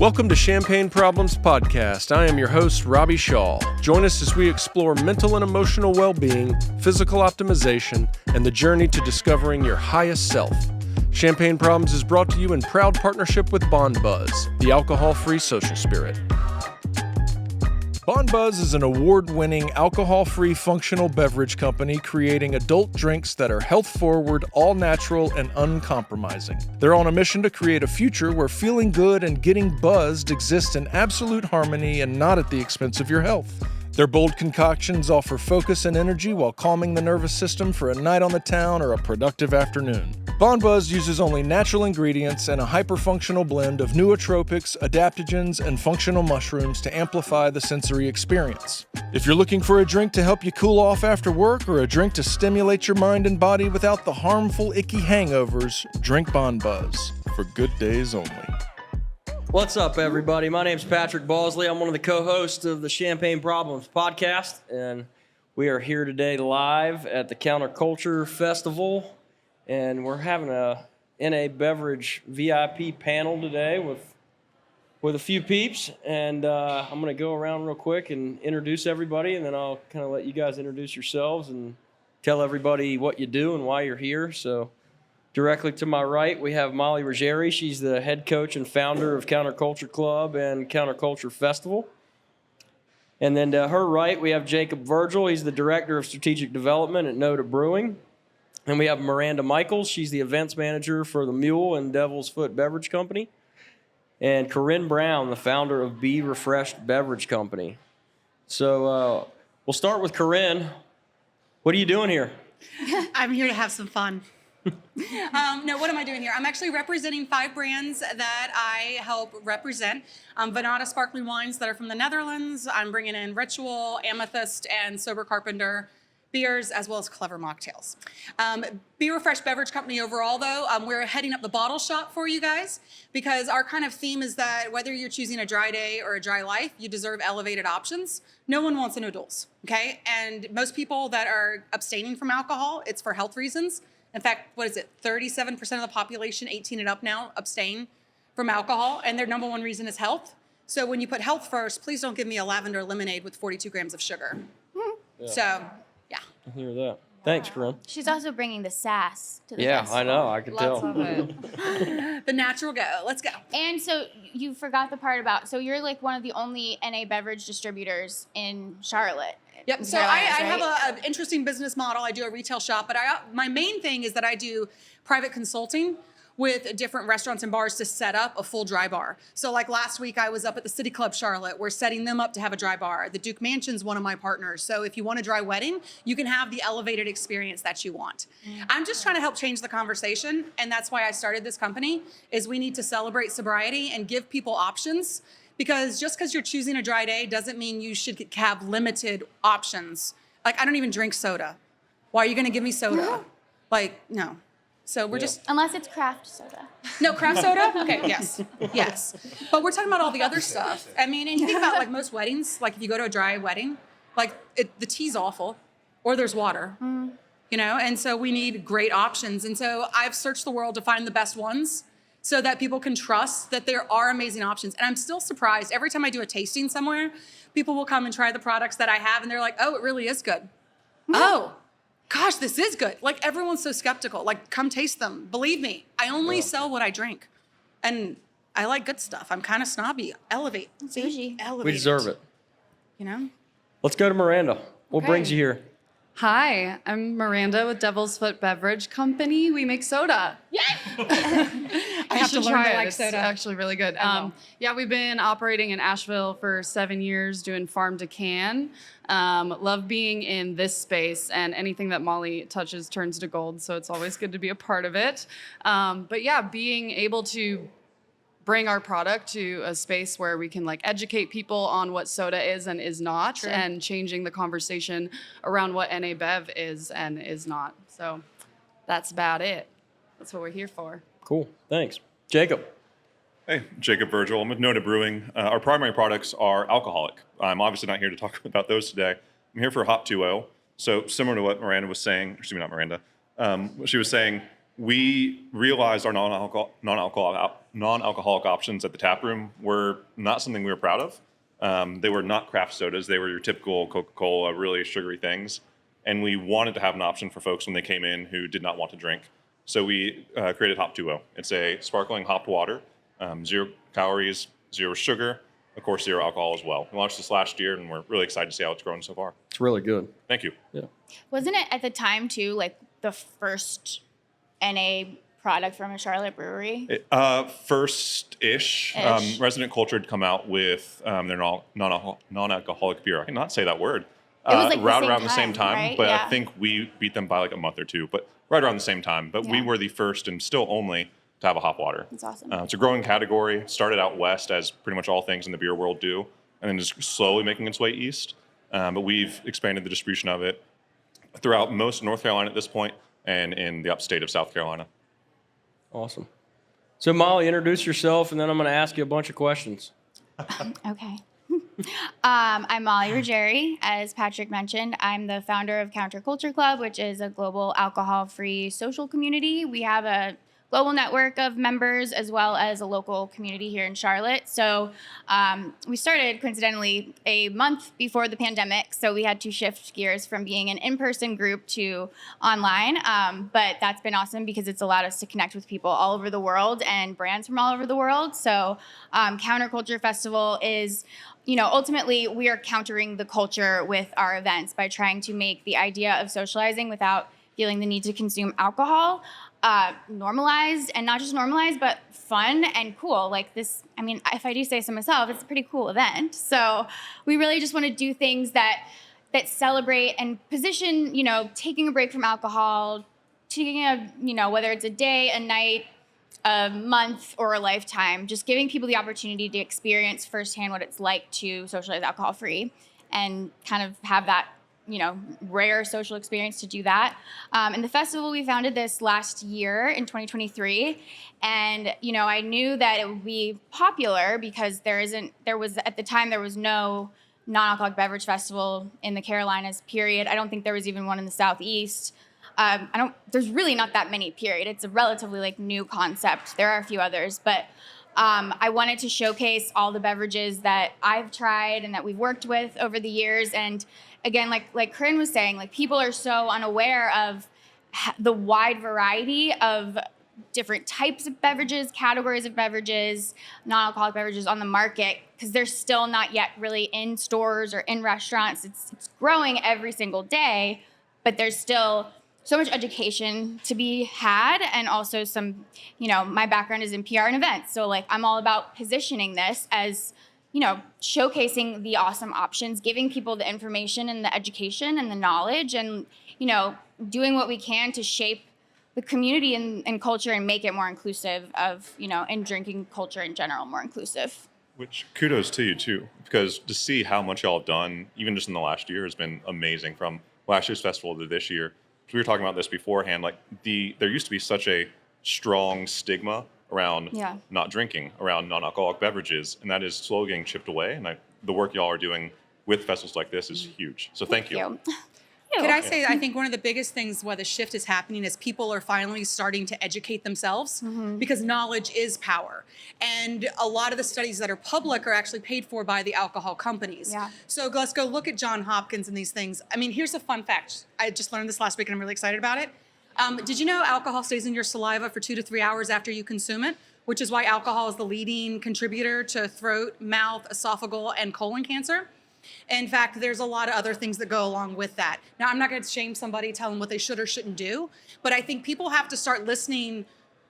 Welcome to Champagne Problems Podcast. I am your host, Robbie Shaw. Join us as we explore mental and emotional well-being, physical optimization, and the journey to discovering your highest self. Champagne Problems is brought to you in proud partnership with Bond Buzz, the alcohol-free social spirit. Bond Buzz is an award-winning alcohol-free functional beverage company creating adult drinks that are health-forward, all-natural, and uncompromising. They're on a mission to create a future where feeling good and getting buzzed exist in absolute harmony and not at the expense of your health. Their bold concoctions offer focus and energy while calming the nervous system for a night on the town or a productive afternoon. Bond Buzz uses only natural ingredients and a hyper-functional blend of nootropics, adaptogens, and functional mushrooms to amplify the sensory experience. If you're looking for a drink to help you cool off after work or a drink to stimulate your mind and body without the harmful, icky hangovers, drink Bond Buzz for good days only. What's up, everybody? My name's Patrick Balsey. I'm one of the co-hosts of the Champagne Problems podcast, and we are here today live at the Counterculture Festival. And we're having a NA beverage VIP panel today with a few peeps. And I'm going to go around real quick and introduce everybody, and then I'll kind of let you guys introduce yourselves and tell everybody what you do and why you're here. So directly to my right, we have Molly Ruggere. She's the head coach and founder of Counterculture Club and Counterculture Festival. And then to her right, we have Jacob Virgil. He's the director of strategic development at Noda Brewing. And we have Miranda Michaels. She's the events manager for the Mule and Devil's Foot Beverage Company. And Corinne Brown, the founder of Be Refreshed Beverage Company. So we'll start with Corinne. What are you doing here? I'm here to have some fun. No, what am I doing here? I'm actually representing 5 brands that I help represent. Vanada sparkling wines that are from the Netherlands. I'm bringing in Ritual, Amethyst, and Sober Carpenter beers, as well as clever mocktails. Be Refreshed Beverage Company overall, though, we're heading up the bottle shop for you guys because our kind of theme is that whether you're choosing a dry day or a dry life, you deserve elevated options. No one wants a no duels, okay? And most people that are abstaining from alcohol, it's for health reasons. In fact, 37% of the population, 18 and up now, abstain from alcohol, and their number one reason is health. So when you put health first, please don't give me a lavender lemonade with 42 grams of sugar. Yeah. So, yeah. I hear that. Thanks, Corinne. She's also bringing the sass to the I festival. know. I can tell. Lots of it. The natural go. Let's go. And so you forgot the part about, so you're like one of the only NA beverage distributors in Charlotte. Yep. So I have an interesting business model. I do a retail shop, but my main thing is that I do private consulting with different restaurants and bars to set up a full dry bar. So like last week, I was up at the City Club Charlotte. We're setting them up to have a dry bar. The Duke Mansion's one of my partners. So if you want a dry wedding, you can have the elevated experience that you want. I'm just trying to help change the conversation. And that's why I started this company, is we need to celebrate sobriety and give people options. Because just because you're choosing a dry day doesn't mean you should have limited options. Like, I don't even drink soda. Why are you going to give me soda? Like, no. So we're just... Unless it's craft soda. No, craft soda? Okay, yes. But we're talking about all the other stuff. I mean, and you think about, like, most weddings, like, if you go to a dry wedding, like, the tea's awful, or there's water, you know? And so we need great options. And so I've searched the world to find the best ones so that people can trust that there are amazing options. And I'm still surprised. Every time I do a tasting somewhere, people will come and try the products that I have, and they're like, oh, it really is good. Oh, gosh, this is good. Like, everyone's so skeptical. Like, come taste them. Believe me, I only sell what I drink. And I like good stuff. I'm kind of snobby. Elevate. Bougie. Elevate. We deserve it. You know? Let's go to Miranda. What brings you here? Hi, I'm Miranda with Devil's Foot Beverage Company. We make soda. Yeah. I have to learn to like It's soda. actually really good. Yeah, we've been operating in Asheville for 7 years doing farm to can. Love being in this space, and anything that Molly touches turns to gold, so it's always good to be a part of it. But yeah, being able to bring our product to a space where we can like educate people on what soda is and is not, and changing the conversation around what NA Bev is and is not. So that's about it. That's what we're here for. Cool. Thanks. Jacob. Hey, Jacob Virgil. I'm with Noda Brewing. Our primary products are alcoholic. I'm obviously not here to talk about those today. I'm here for Hop 2.0. So similar to what Miranda was saying, excuse me, not Miranda, what she was saying, we realized our non-alcoholic options at the tap room were not something we were proud of. They were not craft sodas. They were your typical Coca-Cola, really sugary things. And we wanted to have an option for folks when they came in who did not want to drink. So we created Hop 2.0. It's a sparkling hopped water, 0 calories, 0 sugar, of course, 0 alcohol as well. We launched this last year, and we're really excited to see how it's grown so far. It's really good. Thank you. Yeah. Wasn't it at the time too, like the first NA product from a Charlotte brewery? First-ish. Resident Culture had come out with their non-alcoholic beer. I cannot say that word. It was like right around the same time, right? but Yeah. I think we beat them by like a month or two, but right around the same time. But we Yeah. were the first and still only to have a hop water. That's awesome. It's a growing category. Started out west, as pretty much all things in the beer world do, and then just slowly making its way east. But we've expanded the distribution of it throughout most of North Carolina at this point and in the upstate of South Carolina. Awesome. So, Molly, introduce yourself, and then I'm going to ask you a bunch of questions. Okay. I'm Molly Ruggere. As Patrick mentioned, I'm the founder of Counterculture Club, which is a global alcohol-free social community. We have a global network of members as well as a local community here in Charlotte. So we started, coincidentally, a month before the pandemic. So we had to shift gears from being an in-person group to online. But that's been awesome because it's allowed us to connect with people all over the world and brands from all over the world. So Counterculture Festival is, ultimately we are countering the culture with our events by trying to make the idea of socializing without feeling the need to consume alcohol normalized, and not just normalized, but fun and cool. Like this, if I do say so myself, it's a pretty cool event. So we really just want to do things that celebrate and position, taking a break from alcohol, taking whether it's a day, a night, a month, or a lifetime, just giving people the opportunity to experience firsthand what it's like to socialize alcohol free and kind of have that rare social experience to do that. And the festival, we founded this last year in 2023. And, I knew that it would be popular because there was no non-alcoholic beverage festival in the Carolinas, period. I don't think there was even one in the Southeast. There's really not that many, period. It's a relatively new concept. There are a few others, but I wanted to showcase all the beverages that I've tried and that we've worked with over the years. And again, like Corinne was saying, people are so unaware of the wide variety of different types of beverages, categories of beverages, non-alcoholic beverages on the market, because they're still not yet really in stores or in restaurants. It's growing every single day, but there's still so much education to be had, and also some, my background is in PR and events. So I'm all about positioning this as, showcasing the awesome options, giving people the information and the education and the knowledge, and, doing what we can to shape the community and culture and make it more inclusive of, and drinking culture in general more inclusive. Which kudos to you too, because to see how much y'all have done, even just in the last year, has been amazing. From last year's festival to this year. We were talking about this beforehand. There used to be such a strong stigma around not drinking, around non-alcoholic beverages, and that is slowly getting chipped away. And the work y'all are doing with festivals like this is huge. So thank you. Could I say, I think one of the biggest things why the shift is happening is people are finally starting to educate themselves because knowledge is power. And a lot of the studies that are public are actually paid for by the alcohol companies. Yeah. So let's go look at Johns Hopkins and these things. Here's a fun fact. I just learned this last week and I'm really excited about it. Did you know alcohol stays in your saliva for 2 to 3 hours after you consume it? Which is why alcohol is the leading contributor to throat, mouth, esophageal, and colon cancer. In fact, there's a lot of other things that go along with that. Now, I'm not going to shame somebody, tell them what they should or shouldn't do, but I think people have to start listening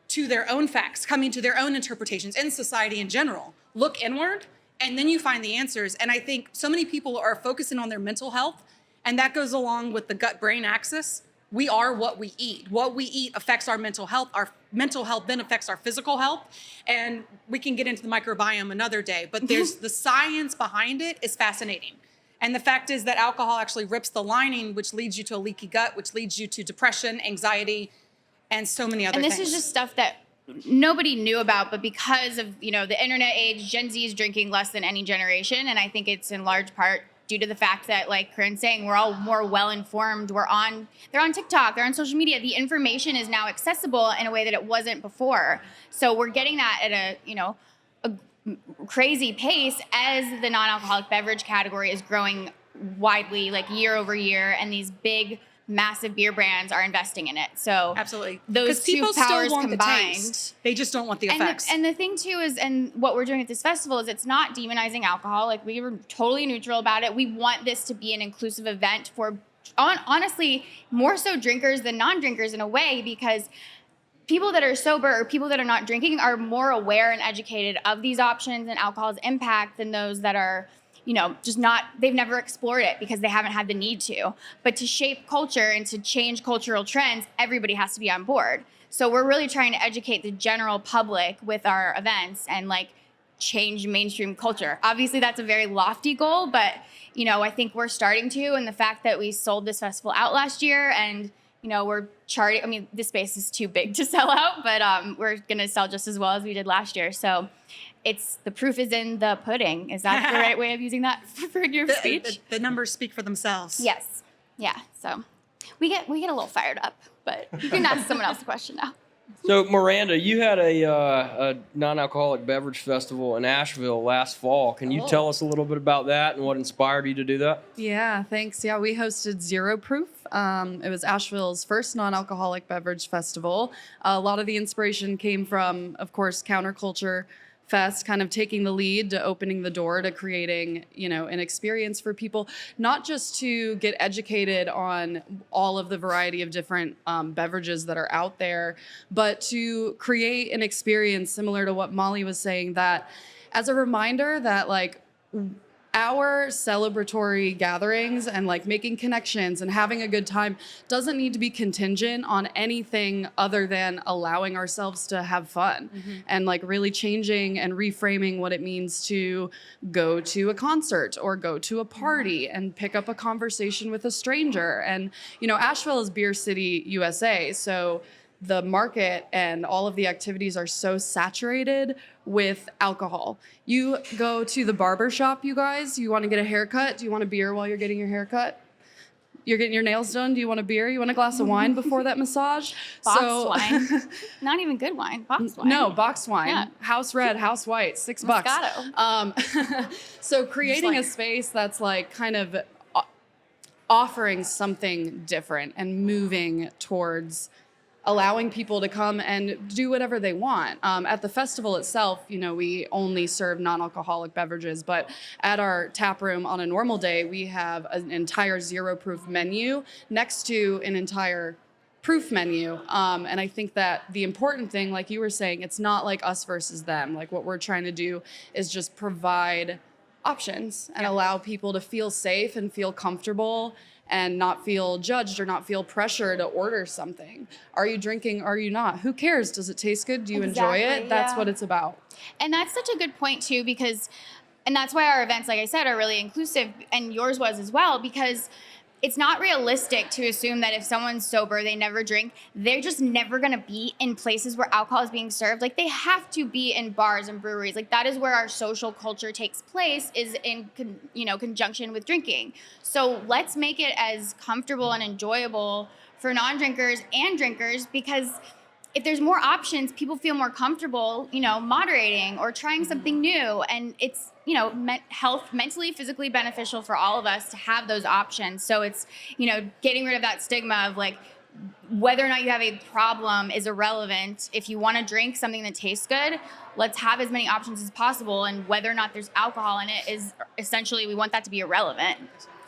to their own facts, coming to their own interpretations in society in general. Look inward, and then you find the answers. And I think so many people are focusing on their mental health, and that goes along with the gut-brain axis. We are what we eat. What we eat affects our mental health. Our mental health then affects our physical health. And we can get into the microbiome another day, but there's the science behind it is fascinating. And the fact is that alcohol actually rips the lining, which leads you to a leaky gut, which leads you to depression, anxiety, and so many other things. And this is just stuff that nobody knew about, but because of, the internet age, Gen Z is drinking less than any generation. And I think it's in large part due to the fact that, like Corinne's saying, we're all more well-informed. They're on TikTok, they're on social media. The information is now accessible in a way that it wasn't before. So we're getting that at a crazy pace as the non-alcoholic beverage category is growing widely, like year over year, and these big, massive beer brands are investing in it. So Absolutely. those two people powers still want combined. The taste. They just don't want the effects. And the thing too is, and what we're doing at this festival is it's not demonizing alcohol. Like, we were totally neutral about it. We want this to be an inclusive event for, honestly, more so drinkers than non-drinkers in a way, because people that are sober or people that are not drinking are more aware and educated of these options and alcohol's impact than those that are, just not, they've never explored it because they haven't had the need to. But to shape culture and to change cultural trends, everybody has to be on board. So we're really trying to educate the general public with our events and like change mainstream culture. Obviously, that's a very lofty goal, but I think we're starting to. And the fact that we sold this festival out last year and we're charting. I mean, this space is too big to sell out, but we're going to sell just as well as we did last year. So the proof is in the pudding. Is that the right way of using that for your speech? The numbers speak for themselves. Yes. Yeah. So we get a little fired up, but you can ask someone else a question now. So, Miranda, you had a non-alcoholic beverage festival in Asheville last fall. Can you tell us a little bit about that and what inspired you to do that? Yeah, thanks. Yeah, we hosted Zero Proof. It was Asheville's first non-alcoholic beverage festival. A lot of the inspiration came from, of course, Counterculture Fest kind of taking the lead to opening the door to creating, an experience for people, not just to get educated on all of the variety of different beverages that are out there, but to create an experience similar to what Molly was saying, that as a reminder that like our celebratory gatherings and like making connections and having a good time doesn't need to be contingent on anything other than allowing ourselves to have fun and like really changing and reframing what it means to go to a concert or go to a party and pick up a conversation with a stranger. And, Asheville is Beer City, USA. So the market and all of the activities are so saturated with alcohol. You go to the barber shop, you guys, you want to get a haircut. Do you want a beer while you're getting your haircut? You're getting your nails done. Do you want a beer? You want a glass of wine before that massage? Boxed wine. Not even good wine. Boxed wine. No, boxed wine. Yeah. House red, house white, $6. Moscato. So creating a space that's like kind of offering something different and moving towards allowing people to come and do whatever they want. At the festival itself, we only serve non-alcoholic beverages, but at our tap room on a normal day, we have an entire zero proof menu next to an entire proof menu. And I think that the important thing, like you were saying, it's not like us versus them. Like what we're trying to do is just provide options and allow people to feel safe and feel comfortable and not feel judged or not feel pressure to order something. Are you drinking? Are you not? Who cares? Does it taste good? Do you enjoy it? That's what it's about. And that's such a good point too, and that's why our events, like I said, are really inclusive, and yours was as well, because it's not realistic to assume that if someone's sober, they never drink, they're just never gonna be in places where alcohol is being served. Like, they have to be in bars and breweries. Like, that is where our social culture takes place, is in conjunction with drinking. So let's make it as comfortable and enjoyable for non-drinkers and drinkers, because if there's more options, people feel more comfortable, moderating or trying something new. And it's, mentally, physically beneficial for all of us to have those options. So it's, getting rid of that stigma of like, whether or not you have a problem is irrelevant. If you want to drink something that tastes good, let's have as many options as possible. And whether or not there's alcohol in it is essentially, we want that to be irrelevant.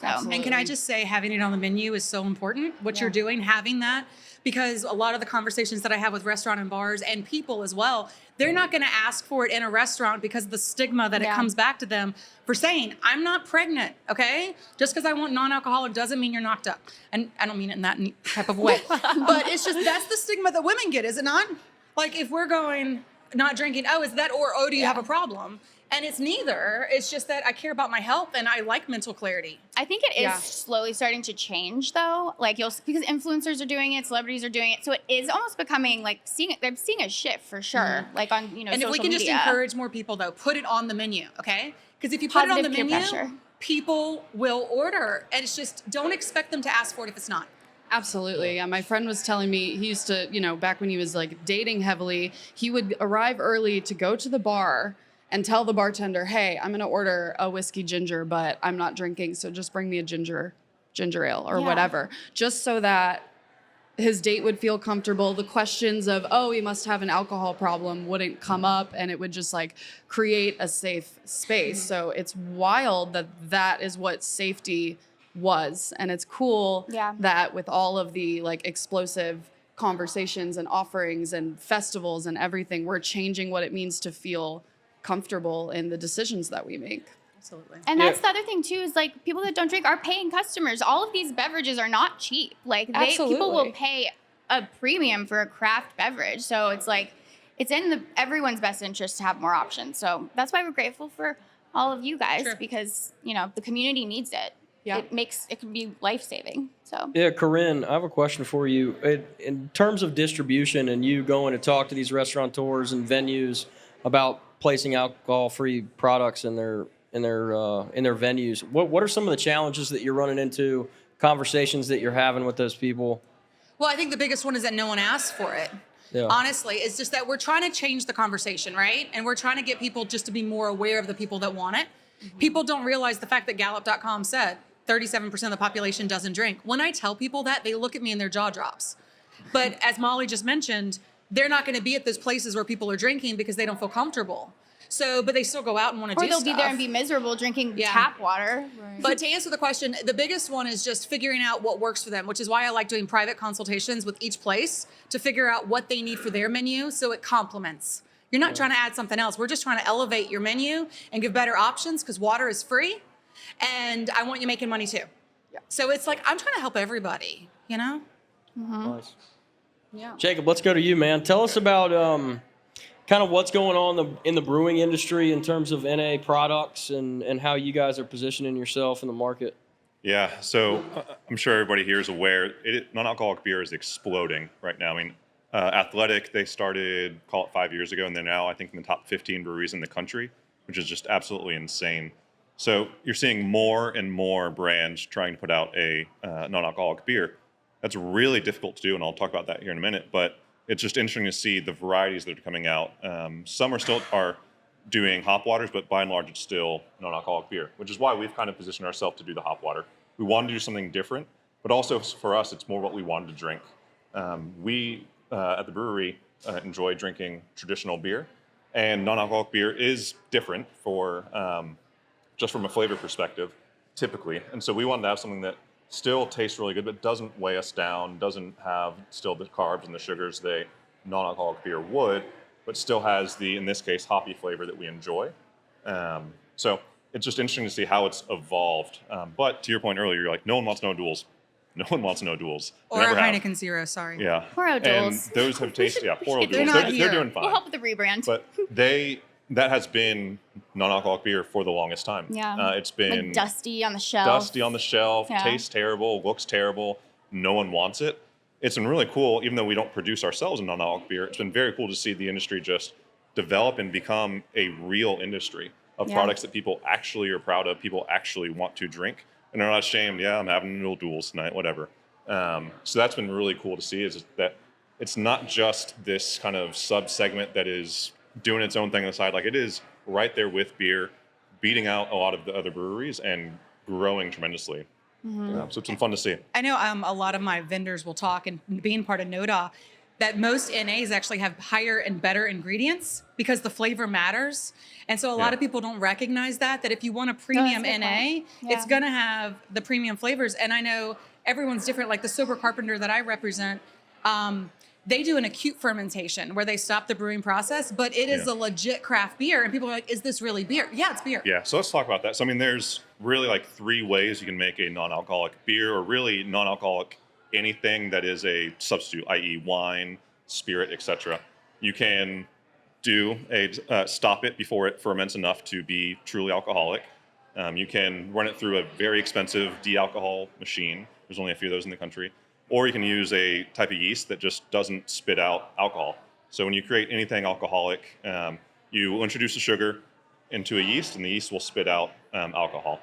So. And can I just say, having it on the menu is so important, what you're doing, having that, because a lot of the conversations that I have with restaurant and bars and people as well, they're not going to ask for it in a restaurant because of the stigma that it comes back to them for saying, I'm not pregnant, okay? Just because I want non-alcoholic doesn't mean you're knocked up. And I don't mean it in that type of way. But it's just, that's the stigma that women get, is it not? Like, if we're going not drinking, is that, or do you have a problem? And it's neither. It's just that I care about my health and I like mental clarity. I think it is slowly starting to change, though. Like, because influencers are doing it, celebrities are doing it, so it is almost becoming like I'm seeing a shift for sure. Like on and social if we can media. just encourage more people, though, put it on the menu, okay? Because if you put it on the menu, people will order. And it's just, don't expect them to ask for it if it's not. Absolutely. Yeah. My friend was telling me he used to, back when he was like dating heavily, he would arrive early to go to the bar and tell the bartender, hey, I'm going to order a whiskey ginger, but I'm not drinking. So just bring me a ginger ale or whatever, just so that his date would feel comfortable. The questions of, oh, he must have an alcohol problem wouldn't come up, and it would just like create a safe space. So it's wild that is what safety was. And it's cool that with all of the like explosive conversations and offerings and festivals and everything, we're changing what it means to feel comfortable in the decisions that we make. Absolutely. And that's the other thing too, is like people that don't drink are paying customers. All of these beverages are not cheap. Like people will pay a premium for a craft beverage. So it's like, it's in everyone's best interest to have more options. So that's why we're grateful for all of you guys, because, the community needs it. Yeah. It can be life-saving. So yeah, Corinne, I have a question for you. In terms of distribution and you going to talk to these restaurateurs and venues about placing alcohol-free products in their venues, what are some of the challenges that you're running into, conversations that you're having with those people? Well, I think the biggest one is that no one asks for it. Yeah. Honestly, it's just that we're trying to change the conversation, right? And we're trying to get people just to be more aware of the people that want it. Mm-hmm. People don't realize the fact that Gallup.com said 37% of the population doesn't drink. When I tell people that, they look at me and their jaw drops. But as Molly just mentioned, they're not going to be at those places where people are drinking because they don't feel comfortable. So, but they still go out and want to do stuff. Or they'll be there and be miserable drinking tap water. Right. But to answer the question, the biggest one is just figuring out what works for them, which is why I like doing private consultations with each place to figure out what they need for their menu so it complements. You're not trying to add something else. We're just trying to elevate your menu and give better options because water is free. And I want you making money too. Yeah. So it's like, I'm trying to help everybody, Mm-hmm. Nice. Yeah. Jacob, let's go to you, man. Tell us about kind of what's going on in the brewing industry in terms of NA products and how you guys are positioning yourself in the market. Yeah, so I'm sure everybody here is aware non-alcoholic beer is exploding right now. I mean, Athletic, they started, call it 5 years ago, and they're now, I think, in the top 15 breweries in the country, which is just absolutely insane. So you're seeing more and more brands trying to put out a non-alcoholic beer. That's really difficult to do, and I'll talk about that here in a minute, but it's just interesting to see the varieties that are coming out. Some are doing hop waters, but by and large, it's still non-alcoholic beer, which is why we've kind of positioned ourselves to do the hop water. We wanted to do something different, but also for us, it's more what we wanted to drink. We, at the brewery, enjoy drinking traditional beer, and non-alcoholic beer is different for just from a flavor perspective, typically. And so we wanted to have something that still tastes really good, but doesn't weigh us down, doesn't have still the carbs and the sugars that non-alcoholic beer would, but still has the, in this case, hoppy flavor that we enjoy. So it's just interesting to see how it's evolved. But to your point earlier, you're like, no one wants no duels. No one wants no duels. Or a Heineken Zero, sorry. Yeah. Poor O'Doul's. And those have tasted, poor They're O'Doul's. They're doing fine. We'll help with the rebrand. But that has been non-alcoholic beer for the longest time. Yeah. It's been like dusty on the shelf. Yeah. Tastes terrible, looks terrible. No one wants it. It's been really cool, even though we don't produce ourselves in non-alcoholic beer. It's been very cool to see the industry just develop and become a real industry of products that people actually are proud of, people actually want to drink, and they're not ashamed. Yeah, I'm having no duels tonight, whatever. So that's been really cool to see, is that it's not just this kind of sub-segment that is doing its own thing on the side. Like, it is right there with beer, beating out a lot of the other breweries and growing tremendously. Mm-hmm. So it's been fun to see. I know a lot of my vendors will talk, and being part of Noda, that most NAs actually have higher and better ingredients because the flavor matters. And so a lot of people don't recognize that if you want a premium NA, it's going to have the premium flavors. And I know everyone's different. Like the Sober Carpenter that I represent, they do an acute fermentation where they stop the brewing process, but it is a legit craft beer. And people are like, is this really beer? Yeah, it's beer. Yeah, so let's talk about that. So, I mean, there's really like 3 ways you can make a non-alcoholic beer, or really non-alcoholic anything that is a substitute, i.e. wine, spirit, etc. You can do stop it before it ferments enough to be truly alcoholic. You can run it through a very expensive de-alcohol machine. There's only a few of those in the country. Or you can use a type of yeast that just doesn't spit out alcohol. So when you create anything alcoholic, you will introduce the sugar into a yeast, and the yeast will spit out alcohol.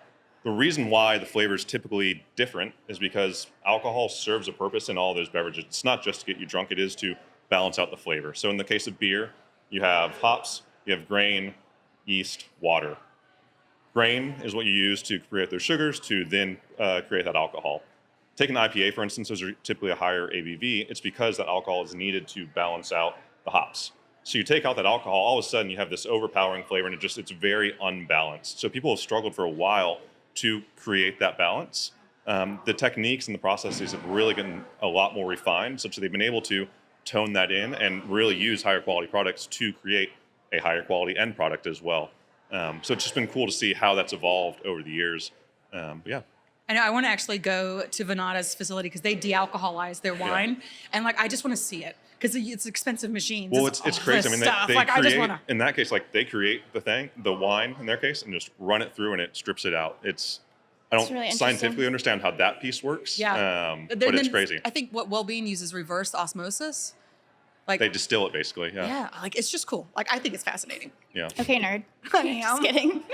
The reason why the flavor is typically different is because alcohol serves a purpose in all those beverages. It's not just to get you drunk, it is to balance out the flavor. So in the case of beer, you have hops, you have grain, yeast, water. Grain is what you use to create those sugars to then create that alcohol. Take an IPA, for instance, those are typically a higher ABV. It's because that alcohol is needed to balance out the hops. So you take out that alcohol, all of a sudden you have this overpowering flavor, and it's very unbalanced. So people have struggled for a while to create that balance. The techniques and the processes have really gotten a lot more refined, such that they've been able to tone that in and really use higher quality products to create a higher quality end product as well. So it's just been cool to see how that's evolved over the years. Yeah. I know I want to actually go to Venada's facility because they de-alcoholize their wine, and like I just want to see it because it's expensive machines. Well, it's crazy. I mean, they like, create, I just wanna... in that case, like they create the wine in their case, and just run it through, and it strips it out. I don't really scientifically understand how that piece works. Yeah, but it's crazy. I think what Wellbeing uses reverse osmosis. Like they distill it basically. Yeah. Yeah, like it's just cool. Like I think it's fascinating. Yeah. Okay, nerd. Just kidding.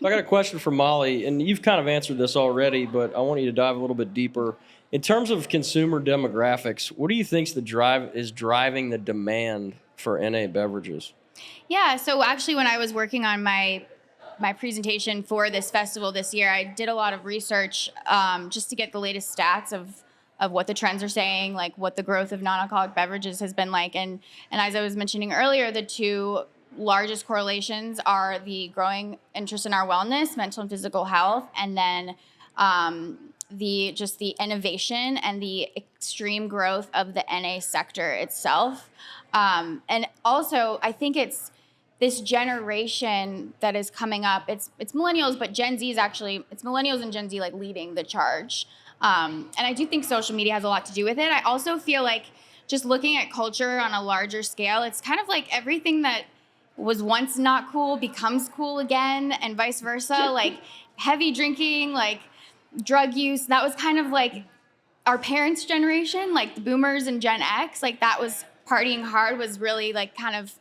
I got a question for Molly, and you've kind of answered this already, but I want you to dive a little bit deeper. In terms of consumer demographics, what do you think is driving the demand for NA beverages? Yeah, so actually when I was working on my presentation for this festival this year, I did a lot of research just to get the latest stats of what the trends are saying, like what the growth of non-alcoholic beverages has been like. And as I was mentioning earlier, the two largest correlations are the growing interest in our wellness, mental and physical health, and then the innovation and the extreme growth of the NA sector itself. And also, I think it's this generation that is coming up. It's millennials, but Gen Z is actually, it's millennials and Gen Z like leading the charge. And I do think social media has a lot to do with it. I also feel like just looking at culture on a larger scale, it's kind of like everything that was once not cool becomes cool again, and vice versa. Like heavy drinking, like drug use, that was kind of like our parents' generation, like the boomers and Gen X, like that was partying hard was really like kind of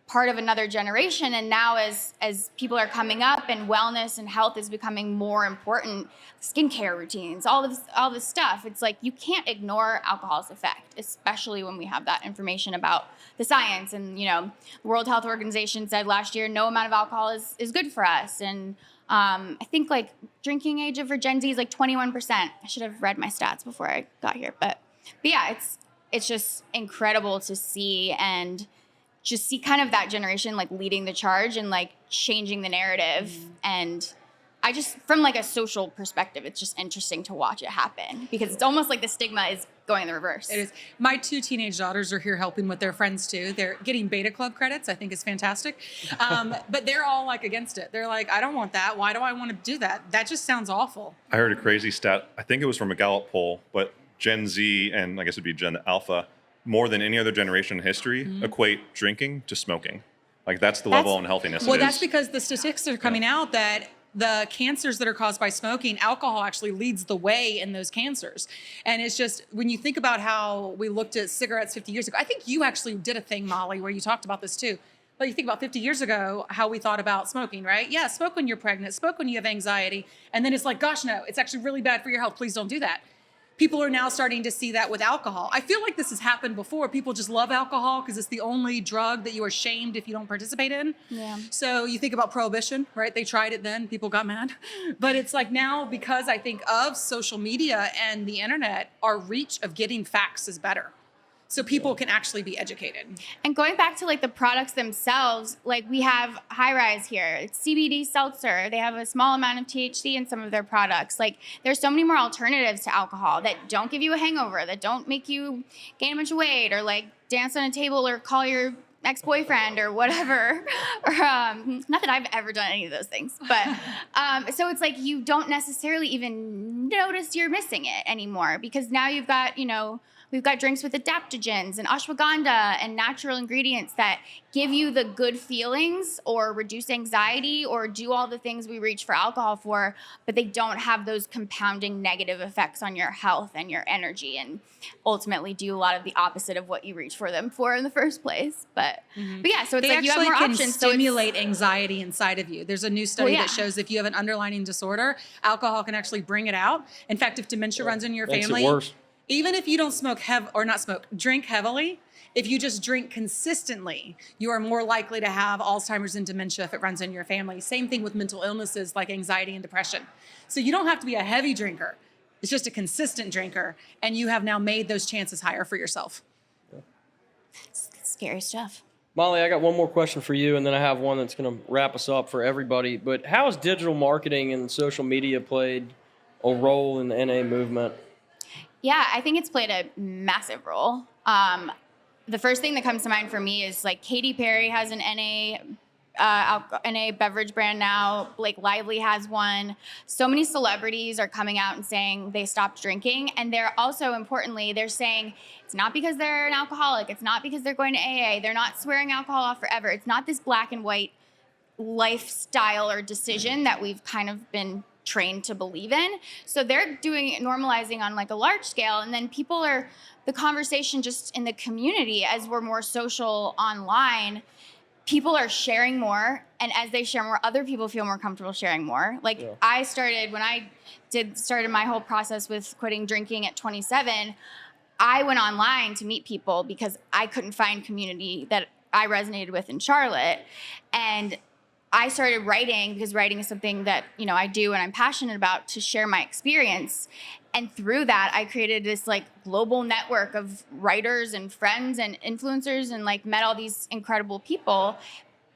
part of another generation. And now as people are coming up and wellness and health is becoming more important, skincare routines, all this stuff, it's like you can't ignore alcohol's effect, especially when we have that information about the science. And, you know, the World Health Organization said last year, no amount of alcohol is good for us. And I think like drinking age for Gen Z is like 21%. I should have read my stats before I got here. But yeah, it's just incredible to see, and just see kind of that generation like leading the charge and like changing the narrative. And I just, from like a social perspective, it's just interesting to watch it happen because it's almost like the stigma is going the reverse. It is. My 2 teenage daughters are here helping with their friends too. They're getting Beta Club credits. I think is fantastic. But they're all like against it. They're like, I don't want that. Why do I want to do that? That just sounds awful. I heard a crazy stat. I think it was from a Gallup poll, but Gen Z, and I guess it'd be Gen Alpha, more than any other generation in history, equate drinking to smoking. Like that's the level of unhealthiness. Well, that's because the statistics are coming out that the cancers that are caused by smoking, alcohol actually leads the way in those cancers. And it's just, when you think about how we looked at cigarettes 50 years ago, I think you actually did a thing, Molly, where you talked about this too. But you think about 50 years ago, how we thought about smoking, right? Yeah, smoke when you're pregnant, smoke when you have anxiety. And then it's like, gosh, no, it's actually really bad for your health. Please don't do that. People are now starting to see that with alcohol. I feel like this has happened before. People just love alcohol because it's the only drug that you are shamed if you don't participate in. Yeah. So you think about Prohibition, right? They tried it then, people got mad. But it's like now, because I think of social media and the internet, our reach of getting facts is better. So people can actually be educated. And going back to like the products themselves, like we have High Rise here. It's CBD seltzer. They have a small amount of THC in some of their products. Like there's so many more alternatives to alcohol that don't give you a hangover, that don't make you gain a bunch of weight or like dance on a table or call your ex-boyfriend or whatever. Or, not that I've ever done any of those things, but so it's like you don't necessarily even notice you're missing it anymore because now you've got, you know, We've got drinks with adaptogens and ashwagandha and natural ingredients that give you the good feelings or reduce anxiety or do all the things we reach for alcohol for, but they don't have those compounding negative effects on your health and your energy, and ultimately do a lot of the opposite of what you reach for them for in the first place. But yeah, so it's They like you have more actually options. can stimulate anxiety inside of you. There's a new study yeah. that shows if you have an underlying disorder, alcohol can actually bring it out. In fact, if dementia runs in your Makes it family, worse. even if you don't drink heavily, if you just drink consistently, you are more likely to have Alzheimer's and dementia if it runs in your family. Same thing with mental illnesses like anxiety and depression. So you don't have to be a heavy drinker. It's just a consistent drinker, and you have now made those chances higher for yourself. It's scary stuff. Molly, I got one more question for you, and then I have one that's going to wrap us up for everybody. But how has digital marketing and social media played a role in the NA movement? Yeah, I think it's played a massive role. The first thing that comes to mind for me is like Katy Perry has an NA beverage brand now. Blake Lively has one. So many celebrities are coming out and saying they stopped drinking. And they're also, importantly, they're saying it's not because they're an alcoholic. It's not because they're going to AA. They're not swearing alcohol off forever. It's not this black and white lifestyle or decision that we've kind of been trained to believe in. So they're normalizing on like a large scale. And then the conversation just in the community, as we're more social online, people are sharing more, and as they share more, other people feel more comfortable sharing more. Like when I started my whole process with quitting drinking at 27, I went online to meet people because I couldn't find community that I resonated with in Charlotte. And I started writing because writing is something that, I do and I'm passionate about, to share my experience. And through that, I created this like global network of writers and friends and influencers, and like met all these incredible people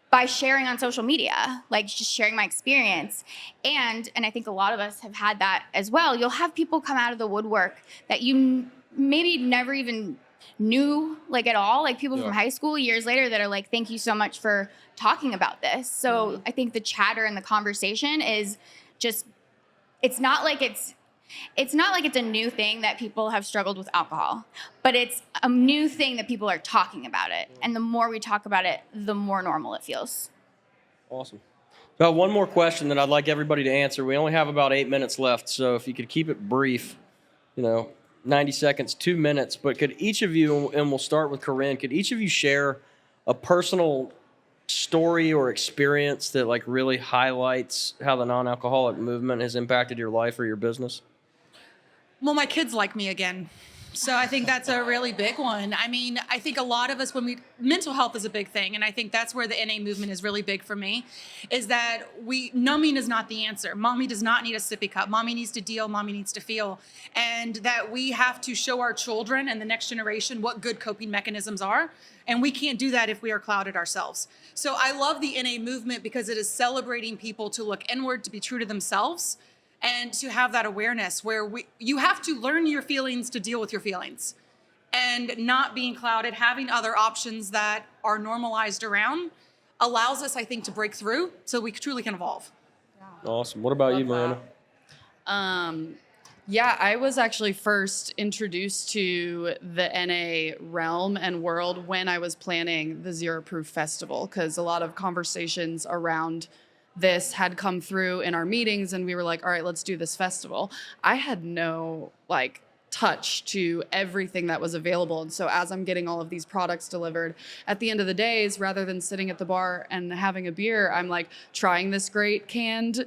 by sharing on social media, like just sharing my experience. And I think a lot of us have had that as well. You'll have people come out of the woodwork that you maybe never even knew like at all, like people from high school years later that are like, thank you so much for talking about this. So I think the chatter and the conversation is just, it's not like it's a new thing that people have struggled with alcohol, but it's a new thing that people are talking about it. And the more we talk about it, the more normal it feels. Awesome. Got one more question that I'd like everybody to answer. We only have about 8 minutes left, so if you could keep it brief, 90 seconds, 2 minutes. But could each of you, and we'll start with Corinne, could each of you share a personal story or experience that like really highlights how the non-alcoholic movement has impacted your life or your business? Well, my kids like me again. So I think that's a really big one. I mean, I think a lot of us, mental health is a big thing. And I think that's where the NA movement is really big for me, is that numbing is not the answer. Mommy does not need a sippy cup. Mommy needs to deal. Mommy needs to feel. And that we have to show our children and the next generation what good coping mechanisms are. And we can't do that if we are clouded ourselves. So I love the NA movement because it is celebrating people to look inward, to be true to themselves, and to have that awareness where you have to learn your feelings to deal with your feelings, and not being clouded, having other options that are normalized around allows us, I think, to break through so we truly can evolve. Awesome. What about you, Miranda? Yeah, I was actually first introduced to the NA realm and world when I was planning the Zero Proof Festival, because a lot of conversations around this had come through in our meetings, and we were like, all right, let's do this festival. I had no touch to everything that was available. And so as I'm getting all of these products delivered, at the end of the days, rather than sitting at the bar and having a beer, I'm like trying this great canned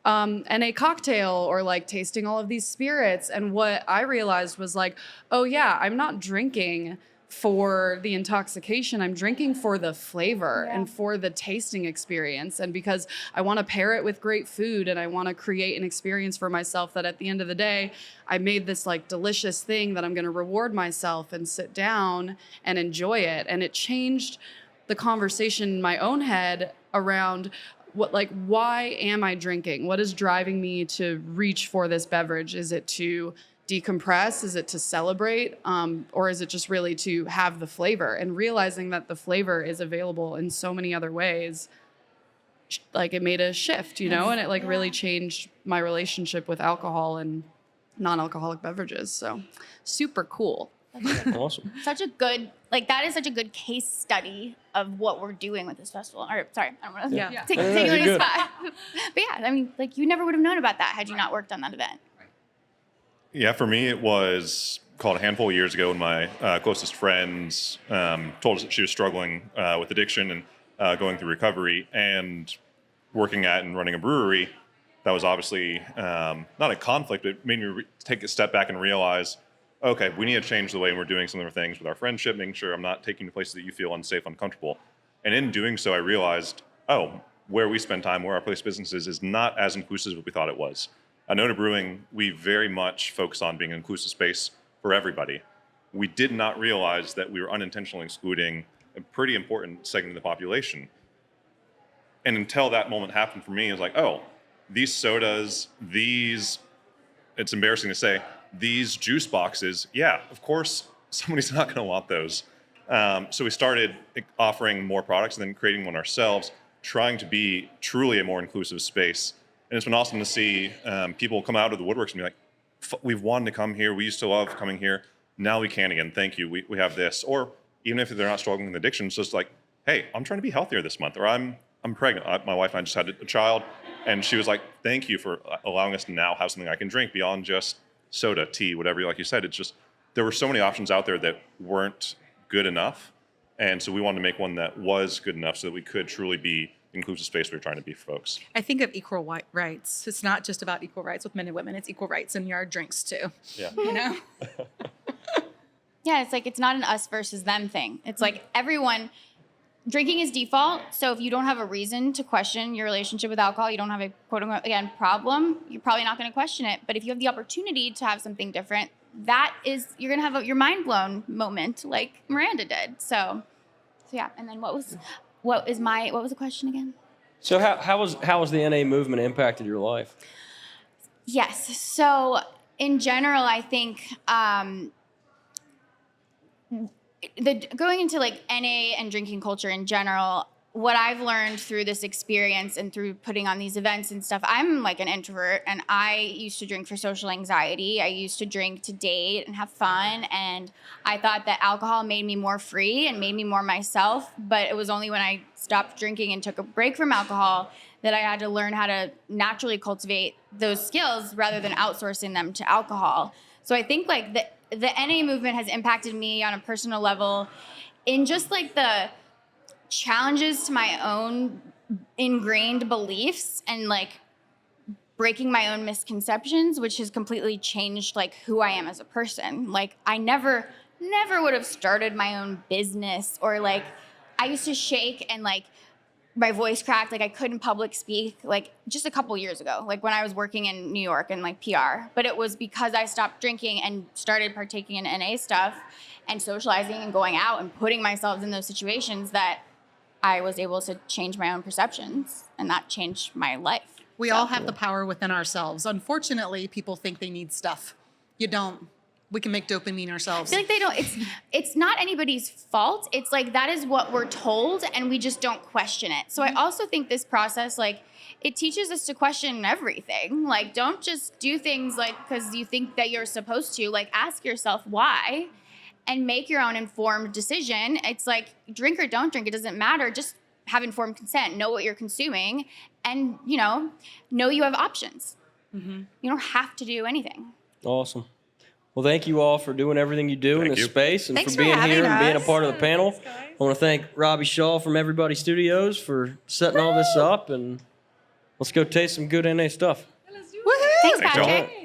NA cocktail, or like tasting all of these spirits. And what I realized was like, oh yeah, I'm not drinking for the intoxication. I'm drinking for the flavor and for the tasting experience. And because I want to pair it with great food, and I want to create an experience for myself that at the end of the day, I made this like delicious thing that I'm going to reward myself and sit down and enjoy it. And it changed the conversation in my own head around why am I drinking? What is driving me to reach for this beverage? Is it to decompress? Is it to celebrate? Or is it just really to have the flavor? And realizing that the flavor is available in so many other ways, like it made a shift, and it really changed my relationship with alcohol and non-alcoholic beverages. So super cool. Awesome. Such a good, like, that is such a good case study of what we're doing with this festival. Or, sorry, I don't want to Yeah. take you you're on a good. spot. But yeah, I mean, like, you never would have known about that had you not worked on that event. Yeah, for me, it was called a handful of years ago when my closest friends told us that she was struggling with addiction and going through recovery, and working at and running a brewery. That was obviously not a conflict, but it made me take a step back and realize, okay, we need to change the way we're doing some of our things with our friendship, making sure I'm not taking you to places that you feel unsafe, uncomfortable. And in doing so, I realized, oh, where we spend time, where our place of business is not as inclusive as we thought it was. At Noda Brewing, we very much focus on being an inclusive space for everybody. We did not realize that we were unintentionally excluding a pretty important segment of the population. And until that moment happened for me, it was like, oh, these sodas, it's embarrassing to say, these juice boxes, yeah, of course, somebody's not going to want those. So we started offering more products and then creating one ourselves, trying to be truly a more inclusive space. And it's been awesome to see people come out of the woodworks and be like, we've wanted to come here. We used to love coming here. Now we can again. Thank you. We have this. Or even if they're not struggling with addiction, it's just like, hey, I'm trying to be healthier this month. Or I'm pregnant. My wife and I just had a child. And she was like, thank you for allowing us to now have something I can drink beyond just soda, tea, whatever, like you said. It's just, there were so many options out there that weren't good enough. And so we wanted to make one that was good enough so that we could truly be the inclusive space we were trying to be for folks. I think of equal rights. It's not just about equal rights with men and women. It's equal rights in your drinks too. Yeah. You know? Yeah, it's like, it's not an us versus them thing. It's like everyone, drinking is default. So if you don't have a reason to question your relationship with alcohol, you don't have a quote unquote, again, problem, you're probably not going to question it. But if you have the opportunity to have something different, that is, you're going to have your mind blown moment like Miranda did. So yeah. And then what was the question again? So how has the NA movement impacted your life? Yes. So in general, I think going into like NA and drinking culture in general, what I've learned through this experience and through putting on these events and stuff, I'm like an introvert, and I used to drink for social anxiety. I used to drink to date and have fun, and I thought that alcohol made me more free and made me more myself, but it was only when I stopped drinking and took a break from alcohol that I had to learn how to naturally cultivate those skills rather than outsourcing them to alcohol. So I think like the NA movement has impacted me on a personal level in just like the challenges to my own ingrained beliefs and like breaking my own misconceptions, which has completely changed like who I am as a person. Like I never would have started my own business, or like I used to shake and like my voice cracked, like I couldn't public speak like just a couple years ago, like when I was working in New York and like PR. But it was because I stopped drinking and started partaking in NA stuff and socializing and going out and putting myself in those situations that I was able to change my own perceptions, and that changed my life. We all have the power within ourselves. Unfortunately, people think they need stuff. You don't. We can make dopamine ourselves. I feel like they don't. It's not anybody's fault. It's like that is what we're told, and we just don't question it. So I also think this process, like, it teaches us to question everything. Like, don't just do things like because you think that you're supposed to. Like, ask yourself why, and make your own informed decision. It's like drink or don't drink. It doesn't matter. Just have informed consent. Know what you're consuming, and know you have options. Mm-hmm. You don't have to do anything. Awesome. Well, thank you all for doing everything you do in this space, and Thanks for being for here having and being a us. part of the panel. I want to thank Robbie Shaw from Everybody Studios for setting all this up, and let's go taste some good NA stuff. Woohoo! Thanks, Thanks, y'all. Patrick.